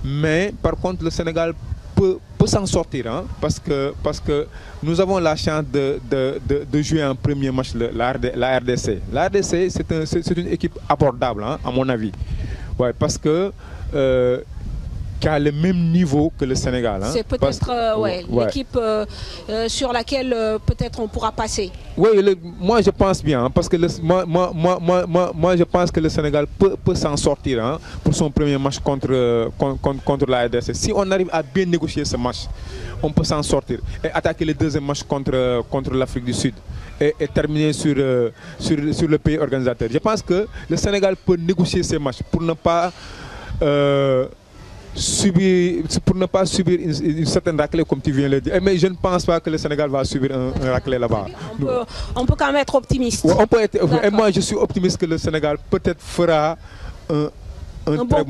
Mais par contre, le Sénégal peut s'en sortir, hein, parce que nous avons la chance de jouer un premier match, la RDC. La RDC, c'est une équipe abordable, hein, à mon avis. Ouais, parce que qui a le même niveau que le Sénégal. Hein, c'est peut-être l'équipe sur laquelle peut-être on pourra passer. Oui, moi je pense bien, hein, parce que moi je pense que le Sénégal peut s'en sortir, hein, pour son premier match contre la RDC. Si on arrive à bien négocier ce match, on peut s'en sortir et attaquer le deuxième match contre l'Afrique du Sud et terminer sur le pays organisateur. Je pense que le Sénégal peut négocier ces matchs pour ne pas subir une certaine raclée comme tu viens de le dire. Mais je ne pense pas que le Sénégal va subir un raclée là-bas. On peut quand même être optimiste. Ouais, et moi je suis optimiste que le Sénégal peut-être fera un très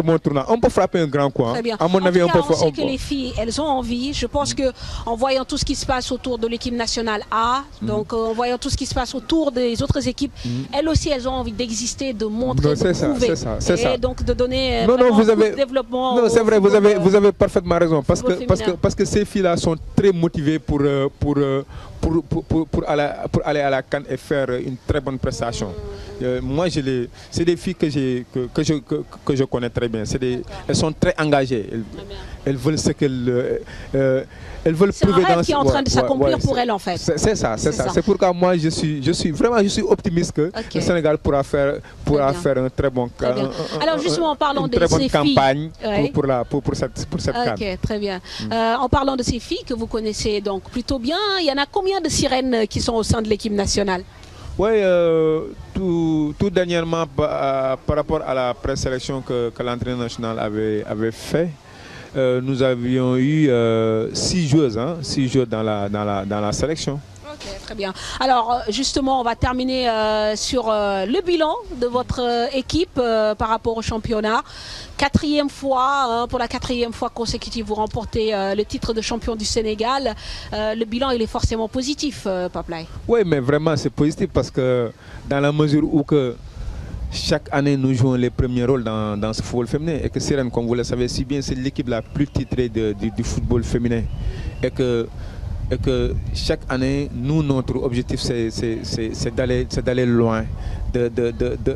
bon tournoi. On peut frapper un grand coup. Hein. Très bien. À mon avis, on sait que les filles, elles ont envie. Je pense que en voyant tout ce qui se passe autour de l'équipe nationale A, donc en voyant tout ce qui se passe autour des autres équipes, elles aussi, elles ont envie d'exister, de montrer, de prouver. C'est ça. Et donc de donner développement. Non, c'est vrai, vous avez parfaitement raison. Parce que ces filles-là sont très motivées pour aller à la CAN et faire une très bonne prestation. Moi, c'est des filles que je connais très bien. Elles sont très engagées. Elles veulent ce qu'elles veulent prouver dans ce... qui est en train de s'accomplir pour elles, en fait. C'est ça. C'est pourquoi moi, je suis optimiste que le Sénégal pourra faire un très bon camp. Alors justement, en parlant de ces filles... campagne pour cette CAN. Ok, très bien. En parlant de ces filles que vous connaissez donc plutôt bien, il y en a combien de sirènes qui sont au sein de l'équipe nationale? Oui, tout dernièrement, par rapport à la présélection que l'entraîneur national avait fait, nous avions eu 6 joueuses, hein, 6 joueurs dans la sélection. Ok, très bien. Alors justement, on va terminer sur le bilan de votre équipe par rapport au championnat. Pour la quatrième fois consécutive, vous remportez le titre de champion du Sénégal. Le bilan, il est forcément positif, Pape Laye. Oui, mais vraiment, c'est positif parce que dans la mesure où chaque année, nous jouons les premiers rôles dans ce football féminin. Et que Sirène, comme vous le savez si bien, c'est l'équipe la plus titrée du football féminin. Et que chaque année, nous, notre objectif, c'est d'aller loin,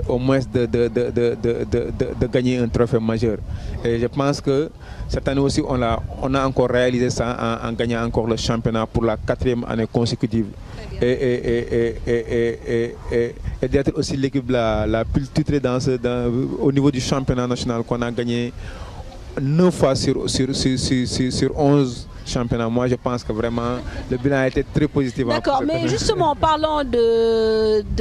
au moins de gagner un trophée majeur. Et je pense que cette année aussi, on a encore réalisé ça en gagnant encore le championnat pour la 4e année consécutive. Et d'être aussi l'équipe la plus titrée au niveau du championnat national qu'on a gagné 9 fois sur 11 championnats. Moi, je pense que vraiment le bilan a été très positif. D'accord, mais justement, en parlant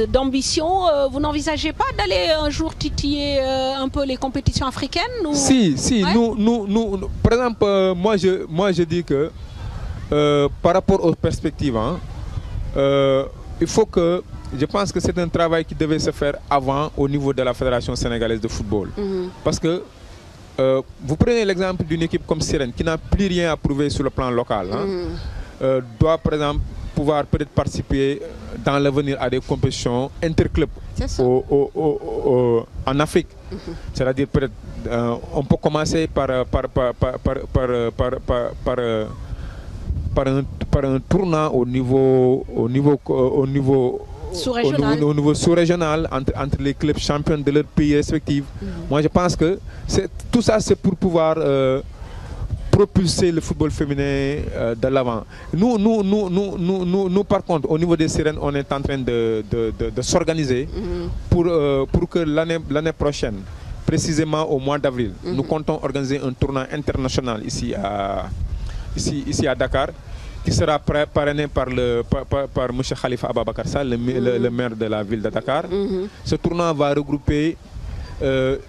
d'ambition, vous n'envisagez pas d'aller un jour titiller un peu les compétitions africaines ou... Si, ouais? nous, par exemple, moi je dis que par rapport aux perspectives, hein, il faut que... Je pense que c'est un travail qui devait se faire avant au niveau de la Fédération sénégalaise de football. Parce que vous prenez l'exemple d'une équipe comme Sirène qui n'a plus rien à prouver sur le plan local. Hein, doit par exemple pouvoir peut-être participer dans l'avenir à des compétitions interclubs en Afrique. C'est-à-dire peut-être on peut commencer par un tournant au niveau sous-régional entre les clubs champions de leur pays respectifs. Moi, je pense que tout ça, c'est pour pouvoir propulser le football féminin de l'avant. Nous, par contre, au niveau des Sirènes, on est en train de s'organiser pour que l'année prochaine, précisément au mois d'avril, nous comptons organiser un tournoi international ici à Dakar, qui sera parrainé par M. Khalifa Ababakar Sall, le maire de la ville de Dakar. Ce tournoi va regrouper les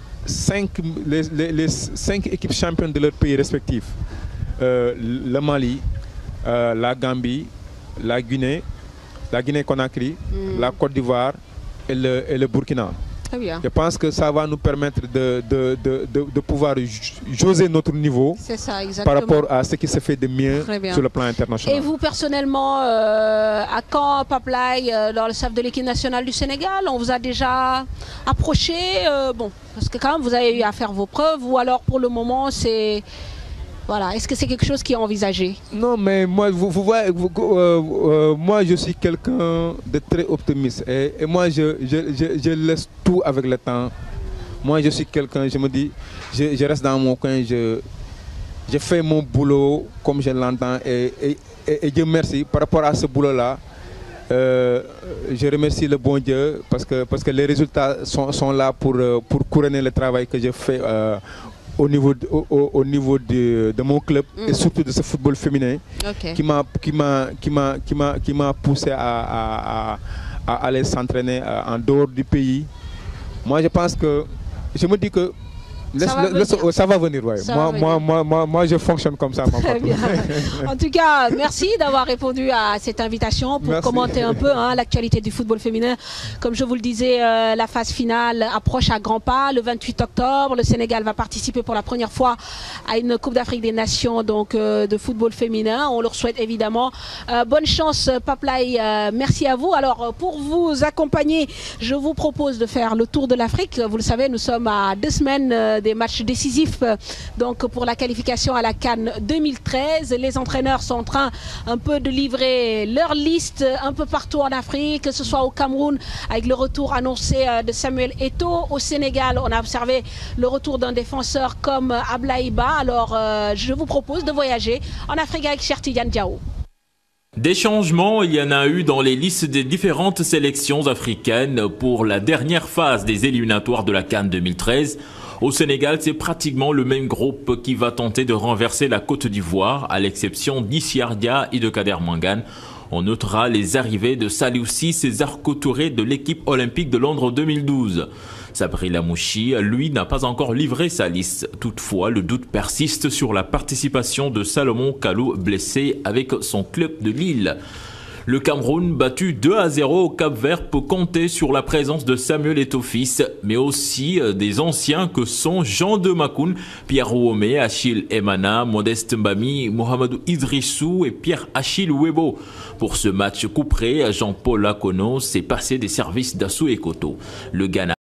5 équipes championnes de leur pays respectifs. Le Mali, la Gambie, la Guinée-Conakry, la Côte d'Ivoire et le Burkina. Très bien. Je pense que ça va nous permettre de pouvoir jauger notre niveau ça, exactement, par rapport à ce qui se fait de mieux sur le plan international. Et vous, personnellement, à quand Pape-Laye, dans le staff de l'équipe nationale du Sénégal, on vous a déjà approché bon, parce que quand même, vous avez eu à faire vos preuves, ou alors pour le moment, c'est... Voilà. Est-ce que c'est quelque chose qui est envisagé? Non, mais moi, vous voyez, moi, je suis quelqu'un de très optimiste. Et moi, je laisse tout avec le temps. Moi, je suis quelqu'un, je me dis, je reste dans mon coin, je fais mon boulot comme je l'entends. Et Dieu merci, par rapport à ce boulot-là, je remercie le bon Dieu parce que les résultats sont là pour couronner le travail que je fais au niveau de mon club et surtout de ce football féminin qui m'a poussé à aller s'entraîner en dehors du pays. Moi, je pense que je me dis que ça va venir, ouais. Moi, je fonctionne comme ça. Très bien. En tout cas, merci d'avoir répondu à cette invitation pour commenter un peu l'actualité du football féminin. Comme je vous le disais, la phase finale approche à grands pas. Le 28 octobre, le Sénégal va participer pour la première fois à une Coupe d'Afrique des Nations donc, de football féminin. On leur souhaite évidemment bonne chance, Pape-Laye. Merci à vous. Alors, pour vous accompagner, je vous propose de faire le tour de l'Afrique. Vous le savez, nous sommes à 2 semaines des matchs décisifs donc pour la qualification à la CAN 2013. Les entraîneurs sont en train un peu de livrer leur liste un peu partout en Afrique, que ce soit au Cameroun avec le retour annoncé de Samuel Eto'o. Au Sénégal, on a observé le retour d'un défenseur comme Ablaye Ba. Alors je vous propose de voyager en Afrique avec Cheikh Tidiane Diao. Des changements, il y en a eu dans les listes des différentes sélections africaines pour la dernière phase des éliminatoires de la CAN 2013. Au Sénégal, c'est pratiquement le même groupe qui va tenter de renverser la Côte d'Ivoire, à l'exception d'Issiardia et de Kader Mangane. On notera les arrivées de Saliou-Ciss et Zarko Touré de l'équipe olympique de Londres 2012. Sabri Lamouchi, lui, n'a pas encore livré sa liste. Toutefois, le doute persiste sur la participation de Salomon Kalou, blessé avec son club de Lille. Le Cameroun, battu 2-0 au Cap-Vert, peut compter sur la présence de Samuel Eto'o fils, mais aussi des anciens que sont Jean de Makoun, Pierre Ouomé, Achille Emana, Modeste Mbami, Mohamedou Idrissou et Pierre-Achille Webo. Pour ce match couperé, Jean-Paul Lacono s'est passé des services d'Assou Ekoto. Le Ghana